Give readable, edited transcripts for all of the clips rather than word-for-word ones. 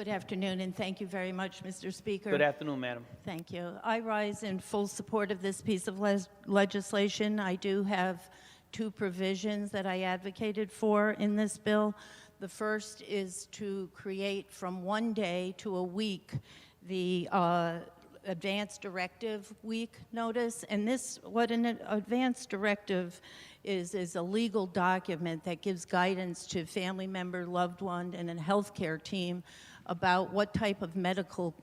Good afternoon, and thank you very much, Mr. Speaker. Good afternoon, Madam. Thank you. I rise in full support of this piece of legislation. I do have two provisions that I advocated for in this bill. The first is to create from 1 day to a week the advance directive week notice. And what an advance directive is a legal document that gives guidance to family member, loved one, and a healthcare team about what type of medical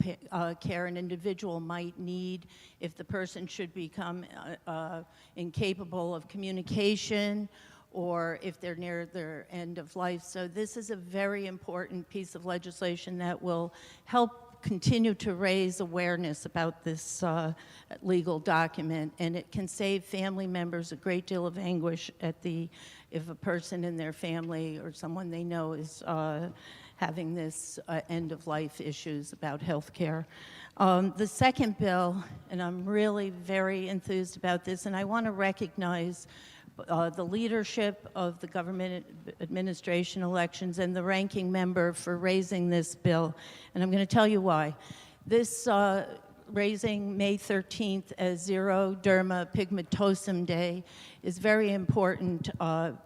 care an individual might need, if the person should become incapable of communication, or if they're near their end of life. So this is a very important piece of legislation that will help continue to raise awareness about this legal document, and it can save family members a great deal of anguish if a person in their family or someone they know is having this end-of-life issues about health care. The second bill, and I'm really very enthused about this, and I want to recognize the leadership of the government administration elections and the ranking member for raising this bill, and I'm going to tell you why. This raising May 13th as Xeroderma Pigmentosum Day is very important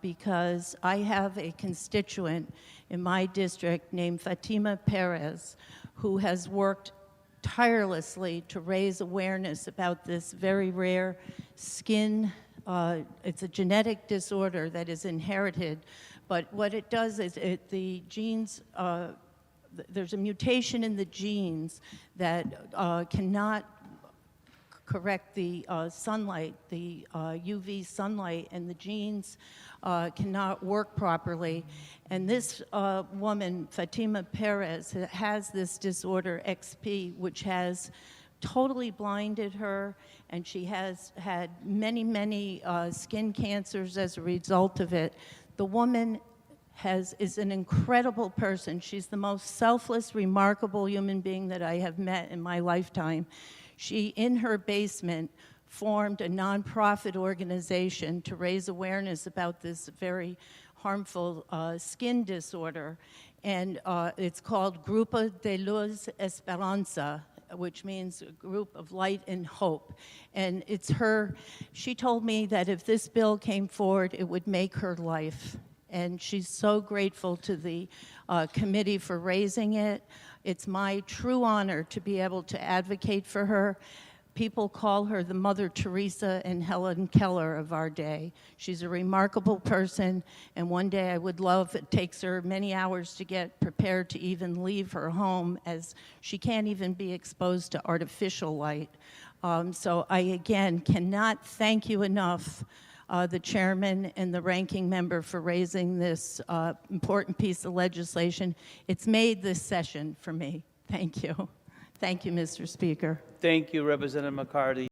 because I have a constituent in my district named Fatima Perez who has worked tirelessly to raise awareness about this very rare skin. It's a genetic disorder that is inherited, but what it does is the genes, there's a mutation in the genes that cannot correct the sunlight, the UV sunlight, and the genes cannot work properly. And this woman, Fatima Perez, has this disorder, XP, which has totally blinded her, and she has had many, many skin cancers as a result of it. The woman is an incredible person. She's the most selfless, remarkable human being that I have met in my lifetime. She, in her basement, formed a nonprofit organization to raise awareness about this very harmful skin disorder, and it's called Grupo de Luz Esperanza, which means a group of light and hope. And it's she told me that if this bill came forward, it would make her life. And she's so grateful to the committee for raising it. It's my true honor to be able to advocate for her. People call her the Mother Teresa and Helen Keller of our day. She's a remarkable person, and one day I would love, it takes her many hours to get prepared to even leave her home, as she can't even be exposed to artificial light. So I, again, cannot thank you enough, the chairman and the ranking member, for raising this important piece of legislation. It's made this session for me. Thank you. Thank you, Mr. Speaker. Thank you, Representative McCarty.